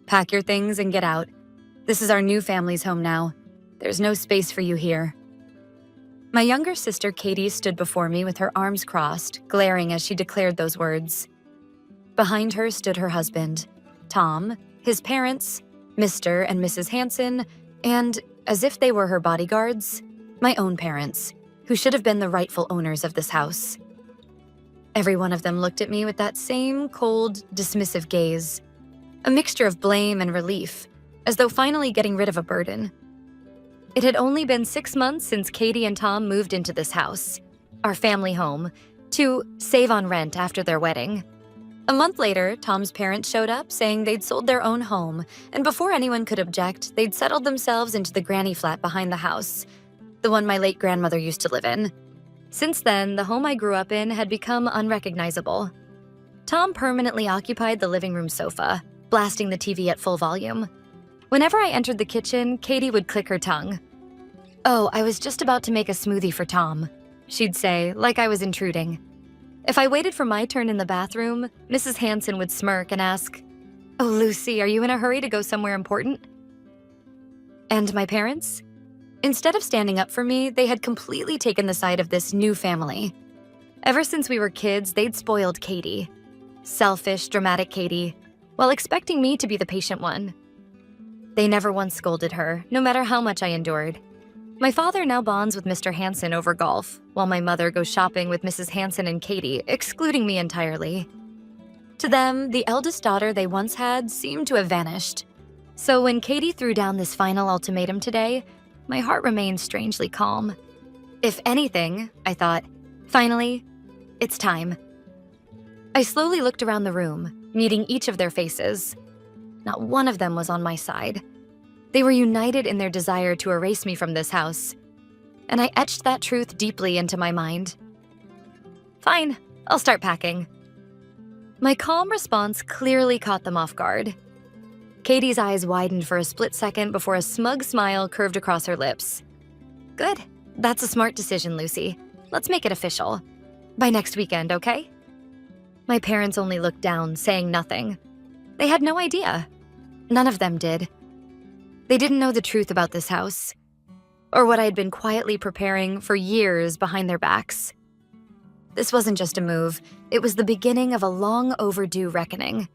Pack your things and get out. This is our new family's home now. There's no space for you here." My younger sister Katie stood before me with her arms crossed, glaring as she declared those words. Behind her stood her husband, Tom, his parents, Mr. and Mrs. Hanson, and, as if they were her bodyguards, my own parents, who should have been the rightful owners of this house. Every one of them looked at me with that same cold, dismissive gaze, a mixture of blame and relief, as though finally getting rid of a burden. It had only been 6 months since Katie and Tom moved into this house, our family home, to save on rent after their wedding. A month later, Tom's parents showed up saying they'd sold their own home, and before anyone could object, they'd settled themselves into the granny flat behind the house, the one my late grandmother used to live in. Since then, the home I grew up in had become unrecognizable. Tom permanently occupied the living room sofa, blasting the TV at full volume. Whenever I entered the kitchen, Katie would click her tongue. "Oh, I was just about to make a smoothie for Tom," she'd say, like I was intruding. If I waited for my turn in the bathroom, Mrs. Hanson would smirk and ask, "Oh, Lucy, are you in a hurry to go somewhere important?" And my parents? Instead of standing up for me, they had completely taken the side of this new family. Ever since we were kids, they'd spoiled Katie. Selfish, dramatic Katie, while expecting me to be the patient one. They never once scolded her, no matter how much I endured. My father now bonds with Mr. Hanson over golf, while my mother goes shopping with Mrs. Hanson and Katie, excluding me entirely. To them, the eldest daughter they once had seemed to have vanished. So when Katie threw down this final ultimatum today, my heart remained strangely calm. If anything, I thought, finally, it's time. I slowly looked around the room, meeting each of their faces. Not one of them was on my side. They were united in their desire to erase me from this house, and I etched that truth deeply into my mind. Fine, I'll start packing. My calm response clearly caught them off guard. Katie's eyes widened for a split second before a smug smile curved across her lips. Good, that's a smart decision, Lucy. Let's make it official. By next weekend, okay? My parents only looked down, saying nothing. They had no idea. None of them did. They didn't know the truth about this house, or what I had been quietly preparing for years behind their backs. This wasn't just a move, it was the beginning of a long overdue reckoning.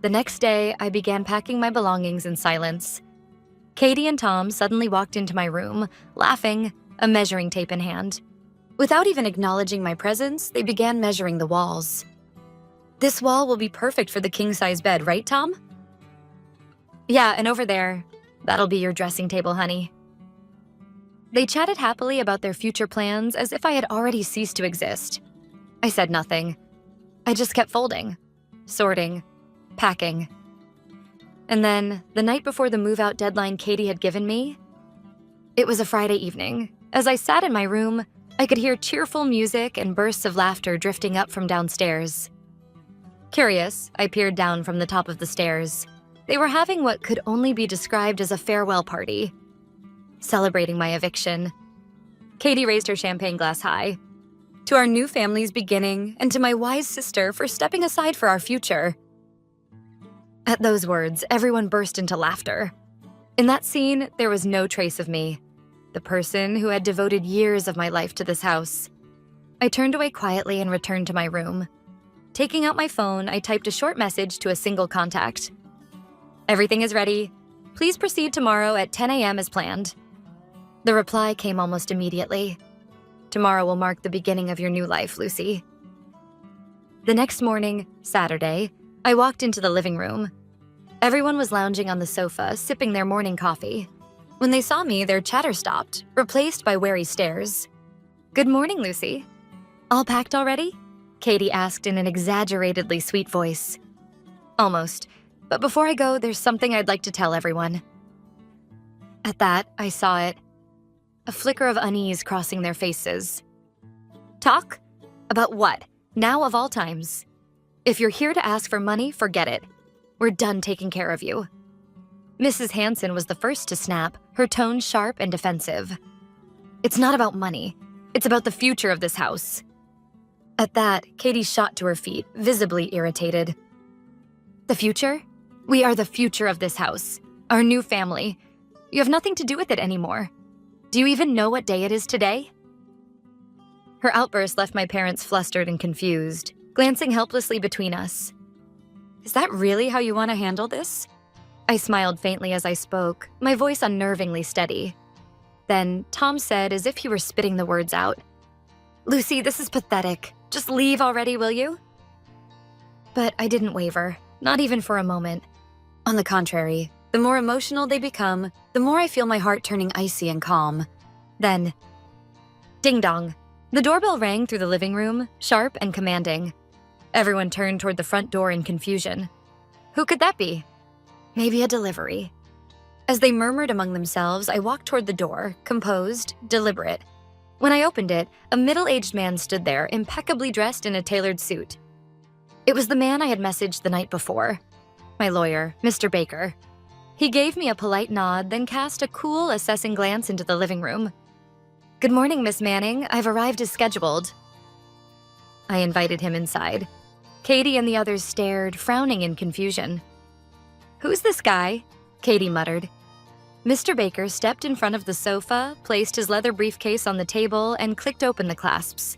The next day, I began packing my belongings in silence. Katie and Tom suddenly walked into my room, laughing, a measuring tape in hand. Without even acknowledging my presence, they began measuring the walls. "This wall will be perfect for the king-size bed, right, Tom?" "Yeah, and over there, that'll be your dressing table, honey." They chatted happily about their future plans as if I had already ceased to exist. I said nothing. I just kept folding, sorting, packing. And then, the night before the move-out deadline Katie had given me, it was a Friday evening. As I sat in my room, I could hear cheerful music and bursts of laughter drifting up from downstairs. Curious, I peered down from the top of the stairs. They were having what could only be described as a farewell party, celebrating my eviction. Katie raised her champagne glass high. To our new family's beginning, and to my wise sister for stepping aside for our future. At those words, everyone burst into laughter. In that scene, there was no trace of me, the person who had devoted years of my life to this house. I turned away quietly and returned to my room. Taking out my phone, I typed a short message to a single contact. "Everything is ready. Please proceed tomorrow at 10 a.m. as planned." The reply came almost immediately. "Tomorrow will mark the beginning of your new life, Lucy." The next morning, Saturday, I walked into the living room. Everyone was lounging on the sofa, sipping their morning coffee. When they saw me, their chatter stopped, replaced by wary stares. "Good morning, Lucy. All packed already?" Katie asked in an exaggeratedly sweet voice. "Almost. But before I go, there's something I'd like to tell everyone." At that, I saw it. A flicker of unease crossing their faces. "Talk? About what? Now of all times. If you're here to ask for money, forget it. We're done taking care of you." Mrs. Hanson was the first to snap, her tone sharp and defensive. "It's not about money. It's about the future of this house." At that, Katie shot to her feet, visibly irritated. "The future? We are the future of this house, our new family. You have nothing to do with it anymore. Do you even know what day it is today?" Her outburst left my parents flustered and confused, glancing helplessly between us. "Is that really how you want to handle this?" I smiled faintly as I spoke, my voice unnervingly steady. Then Tom said, as if he were spitting the words out, "Lucy, this is pathetic. Just leave already, will you?" But I didn't waver, not even for a moment. On the contrary, the more emotional they become, the more I feel my heart turning icy and calm. Then, ding dong. The doorbell rang through the living room, sharp and commanding. Everyone turned toward the front door in confusion. Who could that be? Maybe a delivery. As they murmured among themselves, I walked toward the door, composed, deliberate. When I opened it, a middle-aged man stood there, impeccably dressed in a tailored suit. It was the man I had messaged the night before. My lawyer, Mr. Baker. He gave me a polite nod, then cast a cool, assessing glance into the living room. "Good morning, Miss Manning. I've arrived as scheduled." I invited him inside. Katie and the others stared, frowning in confusion. "Who's this guy?" Katie muttered. Mr. Baker stepped in front of the sofa, placed his leather briefcase on the table, and clicked open the clasps.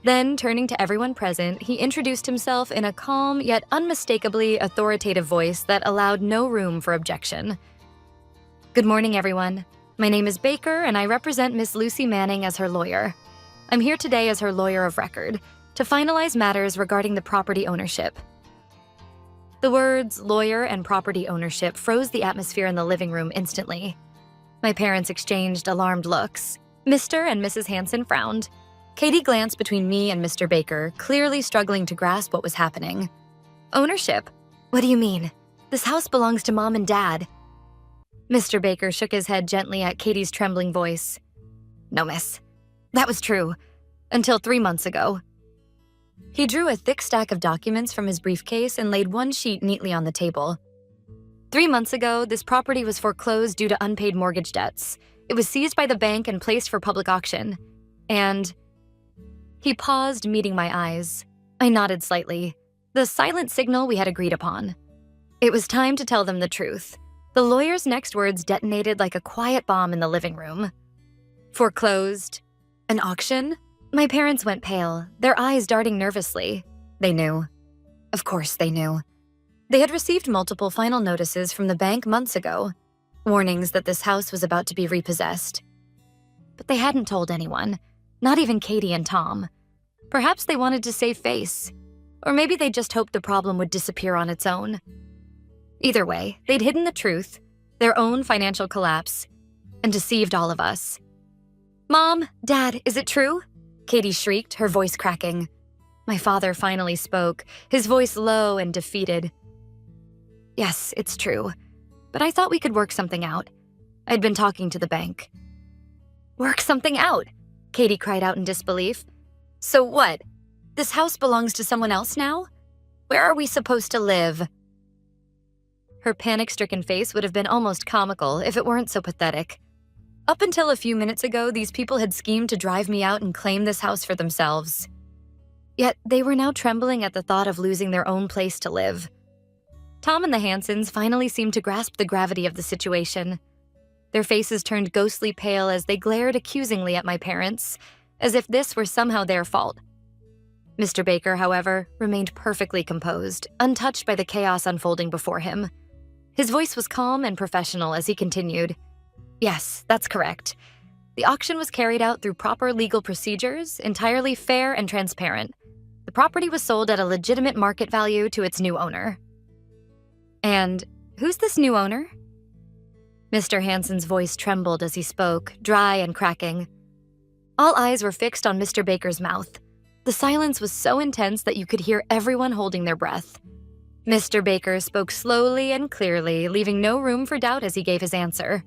Then, turning to everyone present, he introduced himself in a calm yet unmistakably authoritative voice that allowed no room for objection. "Good morning, everyone. My name is Baker, and I represent Miss Lucy Manning as her lawyer. I'm here today as her lawyer of record, to finalize matters regarding the property ownership." The words lawyer and property ownership froze the atmosphere in the living room instantly. My parents exchanged alarmed looks. Mr. and Mrs. Hanson frowned. Katie glanced between me and Mr. Baker, clearly struggling to grasp what was happening. "Ownership? What do you mean? This house belongs to Mom and Dad." Mr. Baker shook his head gently at Katie's trembling voice. "No, miss. That was true. Until 3 months ago." He drew a thick stack of documents from his briefcase and laid one sheet neatly on the table. 3 months ago, this property was foreclosed due to unpaid mortgage debts. It was seized by the bank and placed for public auction. And... He paused, meeting my eyes. I nodded slightly. The silent signal we had agreed upon. It was time to tell them the truth. The lawyer's next words detonated like a quiet bomb in the living room. "Foreclosed? An auction?" My parents went pale, their eyes darting nervously. They knew. Of course they knew. They had received multiple final notices from the bank months ago, warnings that this house was about to be repossessed. But they hadn't told anyone, not even Katie and Tom. Perhaps they wanted to save face, or maybe they just hoped the problem would disappear on its own. Either way, they'd hidden the truth, their own financial collapse, and deceived all of us. "Mom, Dad, is it true?" Katie shrieked, her voice cracking. My father finally spoke, his voice low and defeated. "Yes, it's true. But I thought we could work something out. I'd been talking to the bank." "Work something out?" Katie cried out in disbelief. "So what? This house belongs to someone else now? Where are we supposed to live?" Her panic-stricken face would have been almost comical if it weren't so pathetic. Up until a few minutes ago, these people had schemed to drive me out and claim this house for themselves. Yet they were now trembling at the thought of losing their own place to live. Tom and the Hansons finally seemed to grasp the gravity of the situation. Their faces turned ghostly pale as they glared accusingly at my parents, as if this were somehow their fault. Mr. Baker, however, remained perfectly composed, untouched by the chaos unfolding before him. His voice was calm and professional as he continued. "Yes, that's correct. The auction was carried out through proper legal procedures, entirely fair and transparent. The property was sold at a legitimate market value to its new owner." "And who's this new owner?" Mr. Hanson's voice trembled as he spoke, dry and cracking. All eyes were fixed on Mr. Baker's mouth. The silence was so intense that you could hear everyone holding their breath. Mr. Baker spoke slowly and clearly, leaving no room for doubt as he gave his answer.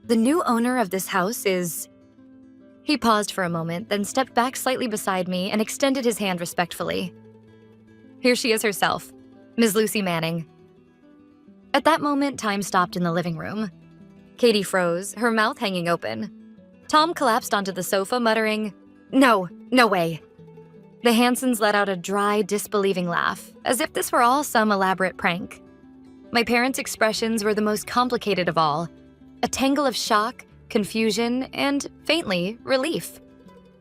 "The new owner of this house is..." He paused for a moment, then stepped back slightly beside me and extended his hand respectfully. "Here she is herself, Ms. Lucy Manning." At that moment, time stopped in the living room. Katie froze, her mouth hanging open. Tom collapsed onto the sofa, muttering, No way." The Hansons let out a dry, disbelieving laugh, as if this were all some elaborate prank. My parents' expressions were the most complicated of all, a tangle of shock, confusion, and, faintly, relief.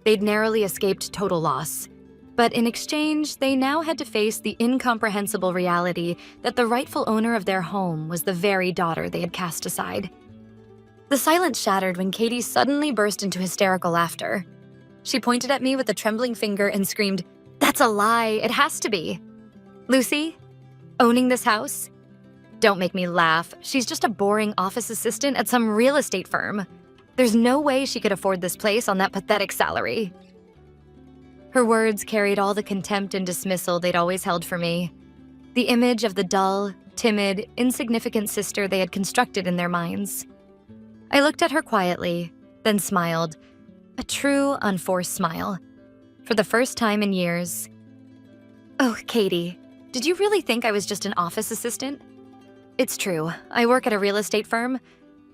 They'd narrowly escaped total loss, but in exchange, they now had to face the incomprehensible reality that the rightful owner of their home was the very daughter they had cast aside. The silence shattered when Katie suddenly burst into hysterical laughter. She pointed at me with a trembling finger and screamed, "That's a lie, it has to be. Lucy, owning this house? Don't make me laugh. She's just a boring office assistant at some real estate firm. There's no way she could afford this place on that pathetic salary." Her words carried all the contempt and dismissal they'd always held for me. The image of the dull, timid, insignificant sister they had constructed in their minds. I looked at her quietly, then smiled. A true, unforced smile. For the first time in years. "Oh, Katie, did you really think I was just an office assistant? It's true, I work at a real estate firm,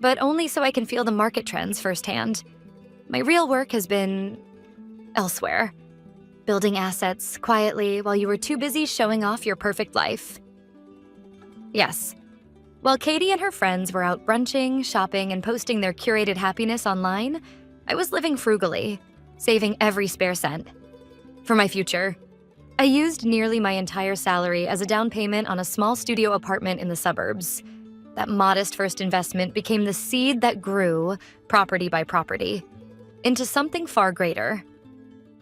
but only so I can feel the market trends firsthand. My real work has been elsewhere. Building assets quietly while you were too busy showing off your perfect life." Yes. While Katie and her friends were out brunching, shopping, and posting their curated happiness online, I was living frugally, saving every spare cent. For my future, I used nearly my entire salary as a down payment on a small studio apartment in the suburbs. That modest first investment became the seed that grew, property by property, into something far greater.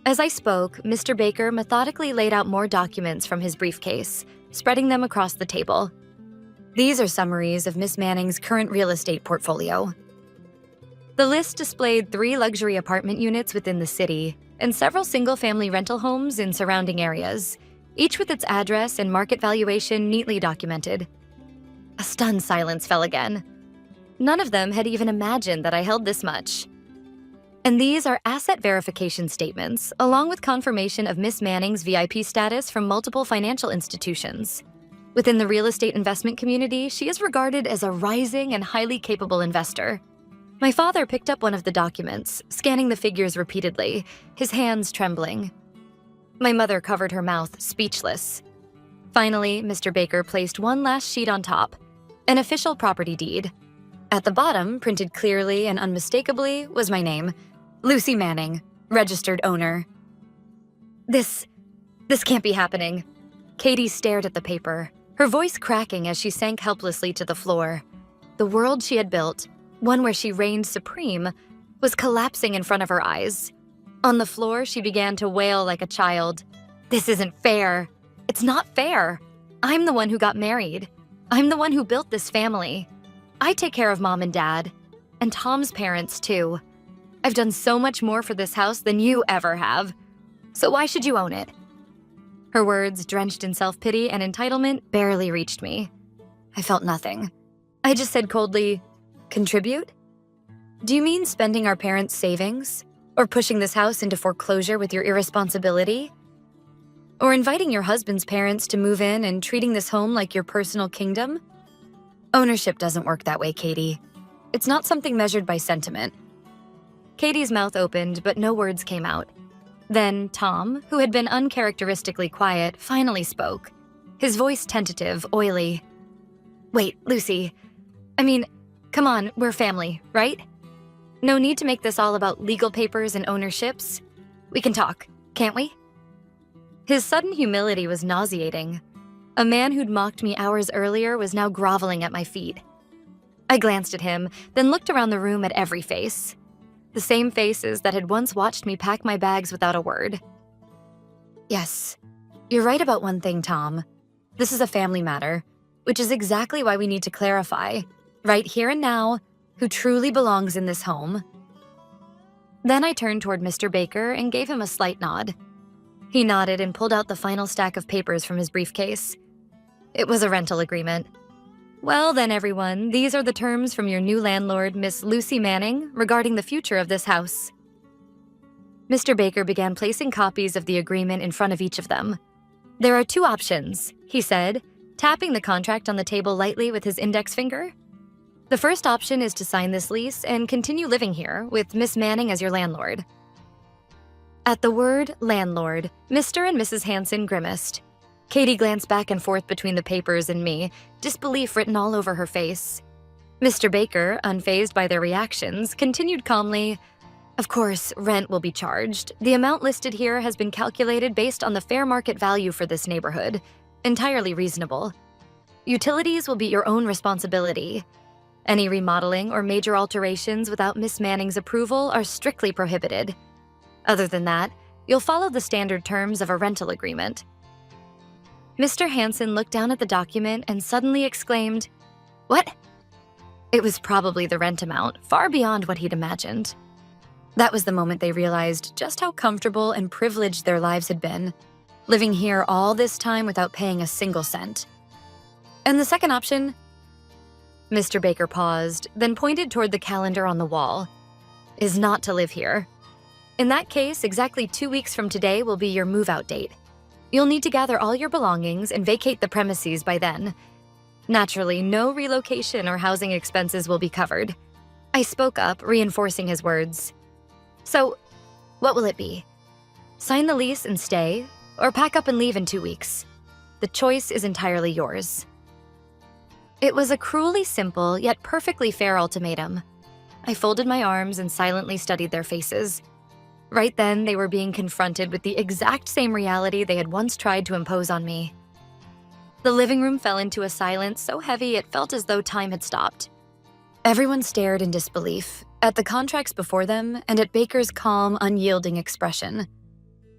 As I spoke, Mr. Baker methodically laid out more documents from his briefcase, spreading them across the table. These are summaries of Miss Manning's current real estate portfolio. The list displayed 3 luxury apartment units within the city and several single-family rental homes in surrounding areas, each with its address and market valuation neatly documented. A stunned silence fell again. None of them had even imagined that I held this much. And these are asset verification statements, along with confirmation of Miss Manning's VIP status from multiple financial institutions. Within the real estate investment community, she is regarded as a rising and highly capable investor. My father picked up one of the documents, scanning the figures repeatedly, his hands trembling. My mother covered her mouth, speechless. Finally, Mr. Baker placed one last sheet on top, an official property deed. At the bottom, printed clearly and unmistakably, was my name, Lucy Manning, registered owner. This can't be happening. Katie stared at the paper, her voice cracking as she sank helplessly to the floor. The world she had built, one where she reigned supreme, was collapsing in front of her eyes. On the floor, she began to wail like a child. "This isn't fair. It's not fair. I'm the one who got married. I'm the one who built this family. I take care of Mom and Dad, and Tom's parents too. I've done so much more for this house than you ever have. So why should you own it?" Her words, drenched in self-pity and entitlement, barely reached me. I felt nothing. I just said coldly, "Contribute? Do you mean spending our parents' savings? Or pushing this house into foreclosure with your irresponsibility? Or inviting your husband's parents to move in and treating this home like your personal kingdom? Ownership doesn't work that way, Katie. It's not something measured by sentiment." Katie's mouth opened, but no words came out. Then Tom, who had been uncharacteristically quiet, finally spoke, his voice tentative, oily. "Wait, Lucy. Come on, we're family, right? No need to make this all about legal papers and ownerships. We can talk, can't we?" His sudden humility was nauseating. A man who'd mocked me hours earlier was now groveling at my feet. I glanced at him, then looked around the room at every face. The same faces that had once watched me pack my bags without a word. "Yes, you're right about one thing, Tom. This is a family matter, which is exactly why we need to clarify, right here and now, who truly belongs in this home." Then I turned toward Mr. Baker and gave him a slight nod. He nodded and pulled out the final stack of papers from his briefcase. It was a rental agreement. "Well then, everyone, these are the terms from your new landlord, Miss Lucy Manning, regarding the future of this house." Mr. Baker began placing copies of the agreement in front of each of them. "There are 2 options," he said, tapping the contract on the table lightly with his index finger. "The first option is to sign this lease and continue living here, with Miss Manning as your landlord." At the word landlord, Mr. and Mrs. Hanson grimaced. Katie glanced back and forth between the papers and me, disbelief written all over her face. Mr. Baker, unfazed by their reactions, continued calmly, "Of course, rent will be charged. The amount listed here has been calculated based on the fair market value for this neighborhood. Entirely reasonable. Utilities will be your own responsibility. Any remodeling or major alterations without Miss Manning's approval are strictly prohibited. Other than that, you'll follow the standard terms of a rental agreement." Mr. Hansen looked down at the document and suddenly exclaimed, "What?" It was probably the rent amount, far beyond what he'd imagined. That was the moment they realized just how comfortable and privileged their lives had been, living here all this time without paying a single cent. "And the second option?" Mr. Baker paused, then pointed toward the calendar on the wall, "is not to live here. In that case, exactly 2 weeks from today will be your move-out date. You'll need to gather all your belongings and vacate the premises by then. Naturally, no relocation or housing expenses will be covered." I spoke up, reinforcing his words. "So, what will it be? Sign the lease and stay, or pack up and leave in 2 weeks? The choice is entirely yours." It was a cruelly simple, yet perfectly fair ultimatum. I folded my arms and silently studied their faces. Right then, they were being confronted with the exact same reality they had once tried to impose on me. The living room fell into a silence so heavy it felt as though time had stopped. Everyone stared in disbelief, at the contracts before them and at Baker's calm, unyielding expression.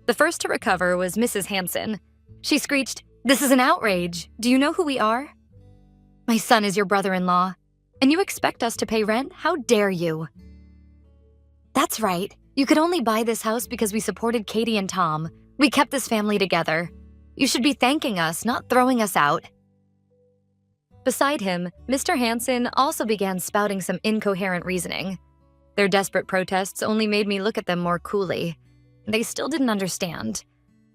The first to recover was Mrs. Hansen. She screeched, "This is an outrage. Do you know who we are?" "My son is your brother-in-law, and you expect us to pay rent? How dare you?" "That's right. You could only buy this house because we supported Katie and Tom. We kept this family together. You should be thanking us, not throwing us out." Beside him, Mr. Hansen also began spouting some incoherent reasoning. Their desperate protests only made me look at them more coolly. They still didn't understand.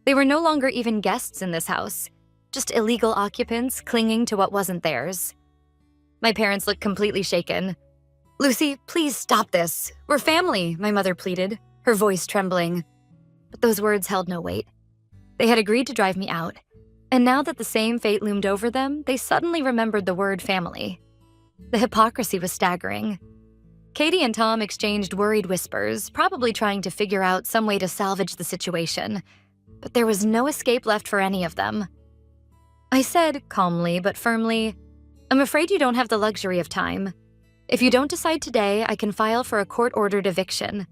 They were no longer even guests in this house, just illegal occupants clinging to what wasn't theirs. My parents looked completely shaken. "Lucy, please stop this. We're family," my mother pleaded, her voice trembling. But those words held no weight. They had agreed to drive me out, and now that the same fate loomed over them, they suddenly remembered the word family. The hypocrisy was staggering. Katie and Tom exchanged worried whispers, probably trying to figure out some way to salvage the situation, but there was no escape left for any of them. I said, calmly but firmly, "I'm afraid you don't have the luxury of time. If you don't decide today, I can file for a court-ordered eviction.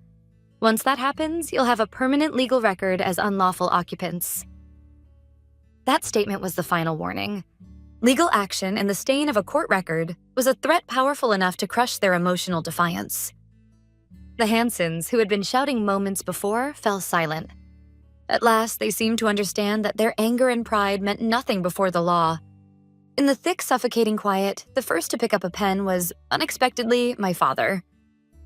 Once that happens, you'll have a permanent legal record as unlawful occupants." That statement was the final warning. Legal action and the stain of a court record was a threat powerful enough to crush their emotional defiance. The Hansens, who had been shouting moments before, fell silent. At last, they seemed to understand that their anger and pride meant nothing before the law. In the thick, suffocating quiet, the first to pick up a pen was, unexpectedly, my father.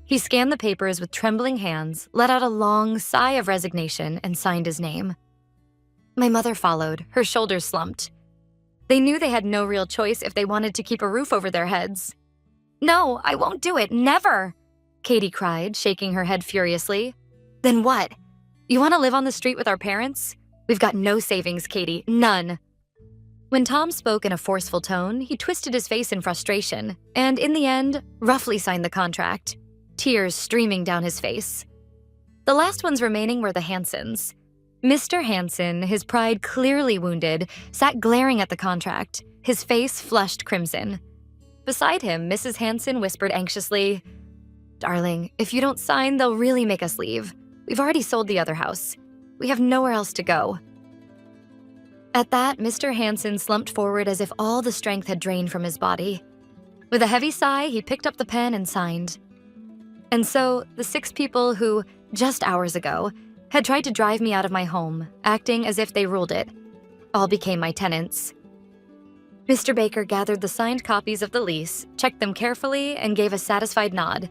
He scanned the papers with trembling hands, let out a long sigh of resignation, and signed his name. My mother followed, her shoulders slumped. They knew they had no real choice if they wanted to keep a roof over their heads. "No, I won't do it, never!" Katie cried, shaking her head furiously. "Then what? You want to live on the street with our parents? We've got no savings, Katie, none." When Tom spoke in a forceful tone, he twisted his face in frustration, and in the end, roughly signed the contract, tears streaming down his face. The last ones remaining were the Hansens. Mr. Hansen, his pride clearly wounded, sat glaring at the contract, his face flushed crimson. Beside him, Mrs. Hansen whispered anxiously, "Darling, if you don't sign, they'll really make us leave. We've already sold the other house. We have nowhere else to go." At that, Mr. Hansen slumped forward as if all the strength had drained from his body. With a heavy sigh, he picked up the pen and signed. And so, the 6 people who, just hours ago, had tried to drive me out of my home, acting as if they ruled it, all became my tenants. Mr. Baker gathered the signed copies of the lease, checked them carefully, and gave a satisfied nod.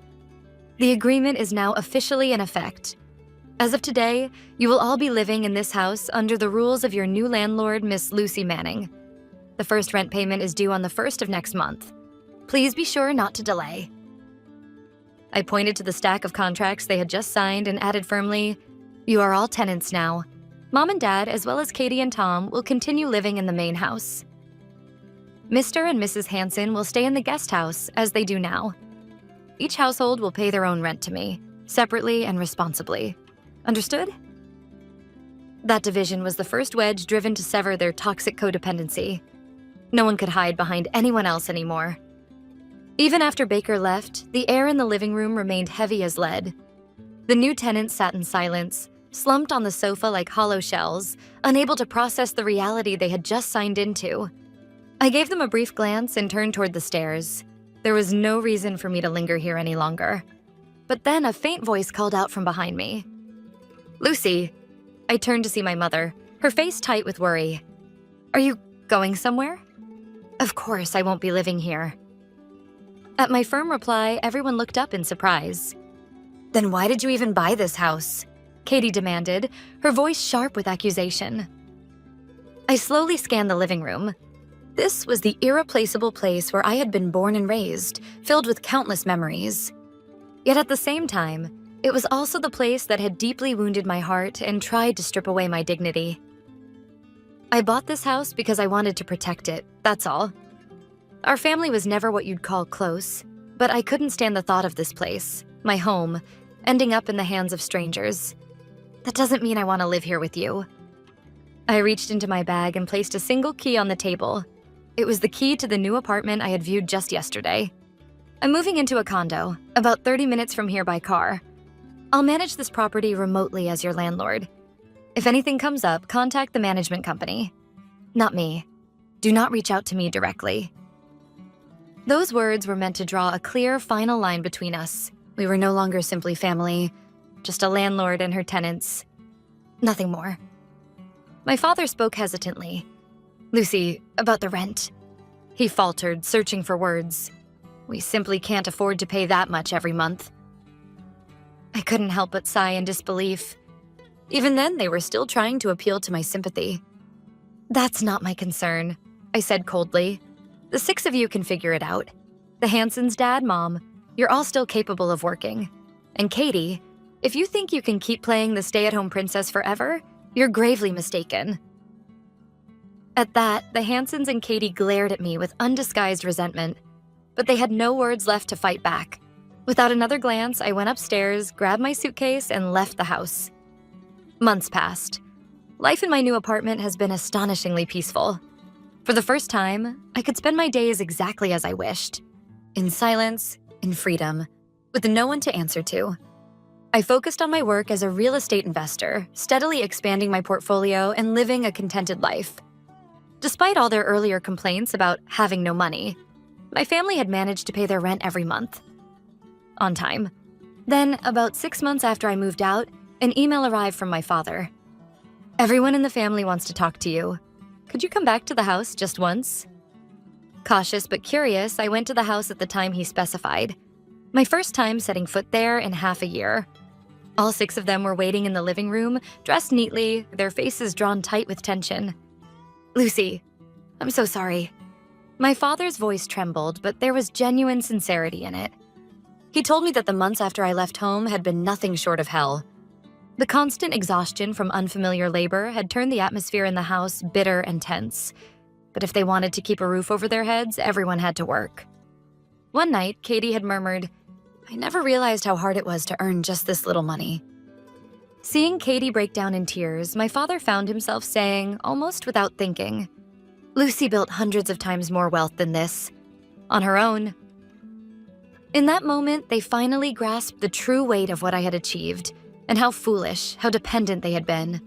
The agreement is now officially in effect. As of today, you will all be living in this house under the rules of your new landlord, Miss Lucy Manning. The first rent payment is due on the 1st of next month. Please be sure not to delay. I pointed to the stack of contracts they had just signed and added firmly, "You are all tenants now. Mom and Dad, as well as Katie and Tom, will continue living in the main house. Mr. and Mrs. Hanson will stay in the guest house as they do now. Each household will pay their own rent to me, separately and responsibly. Understood? That division was the first wedge driven to sever their toxic codependency. No one could hide behind anyone else anymore. Even after Baker left, the air in the living room remained heavy as lead. The new tenants sat in silence, slumped on the sofa like hollow shells, unable to process the reality they had just signed into. I gave them a brief glance and turned toward the stairs. There was no reason for me to linger here any longer. But then a faint voice called out from behind me. "Lucy." I turned to see my mother, her face tight with worry. "Are you going somewhere?" "Of course I won't be living here." At my firm reply, everyone looked up in surprise. "Then why did you even buy this house?" Katie demanded, her voice sharp with accusation. I slowly scanned the living room. This was the irreplaceable place where I had been born and raised, filled with countless memories. Yet at the same time, it was also the place that had deeply wounded my heart and tried to strip away my dignity. I bought this house because I wanted to protect it, that's all. Our family was never what you'd call close, but I couldn't stand the thought of this place, my home, ending up in the hands of strangers. That doesn't mean I want to live here with you. I reached into my bag and placed a single key on the table. It was the key to the new apartment I had viewed just yesterday. I'm moving into a condo, about 30 minutes from here by car. I'll manage this property remotely as your landlord. If anything comes up, contact the management company. Not me. Do not reach out to me directly. Those words were meant to draw a clear final line between us. We were no longer simply family, just a landlord and her tenants. Nothing more. My father spoke hesitantly. "Lucy, about the rent." He faltered, searching for words. "We simply can't afford to pay that much every month." I couldn't help but sigh in disbelief. Even then, they were still trying to appeal to my sympathy. "That's not my concern," I said coldly. "The 6 of you can figure it out. The Hansons, Dad, Mom, you're all still capable of working. And Katie, if you think you can keep playing the stay-at-home princess forever, you're gravely mistaken." At that, the Hansons and Katie glared at me with undisguised resentment, but they had no words left to fight back. Without another glance, I went upstairs, grabbed my suitcase, and left the house. Months passed. Life in my new apartment has been astonishingly peaceful. For the first time, I could spend my days exactly as I wished. In silence, in freedom, with no one to answer to. I focused on my work as a real estate investor, steadily expanding my portfolio and living a contented life. Despite all their earlier complaints about having no money, my family had managed to pay their rent every month. On time. Then, about 6 months after I moved out, an email arrived from my father. "Everyone in the family wants to talk to you. Could you come back to the house just once?" Cautious but curious, I went to the house at the time he specified. My first time setting foot there in half a year. All 6 of them were waiting in the living room, dressed neatly, their faces drawn tight with tension. "Lucy, I'm so sorry." My father's voice trembled, but there was genuine sincerity in it. He told me that the months after I left home had been nothing short of hell. The constant exhaustion from unfamiliar labor had turned the atmosphere in the house bitter and tense. But if they wanted to keep a roof over their heads, everyone had to work. One night, Katie had murmured, "I never realized how hard it was to earn just this little money." Seeing Katie break down in tears, my father found himself saying, almost without thinking, "Lucy built hundreds of times more wealth than this. On her own." In that moment, they finally grasped the true weight of what I had achieved, and how foolish, how dependent they had been.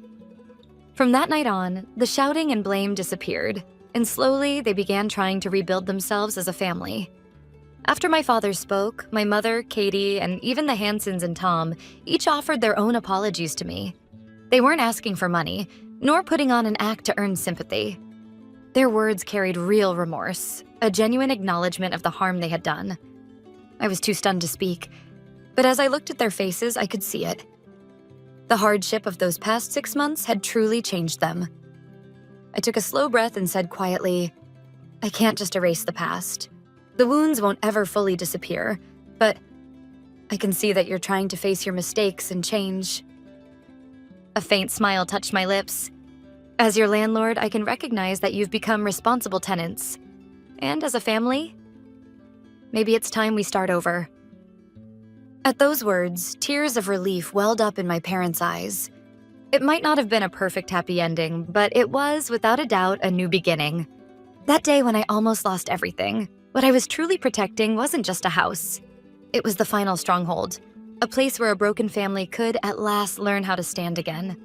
From that night on, the shouting and blame disappeared, and slowly they began trying to rebuild themselves as a family. After my father spoke, my mother, Katie, and even the Hansons and Tom each offered their own apologies to me. They weren't asking for money, nor putting on an act to earn sympathy. Their words carried real remorse, a genuine acknowledgement of the harm they had done. I was too stunned to speak, but as I looked at their faces, I could see it. The hardship of those past 6 months had truly changed them. I took a slow breath and said quietly, "I can't just erase the past. The wounds won't ever fully disappear, but I can see that you're trying to face your mistakes and change." A faint smile touched my lips. As your landlord, I can recognize that you've become responsible tenants. And as a family, maybe it's time we start over. At those words, tears of relief welled up in my parents' eyes. It might not have been a perfect happy ending, but it was, without a doubt, a new beginning. That day when I almost lost everything, what I was truly protecting wasn't just a house. It was the final stronghold, a place where a broken family could at last learn how to stand again.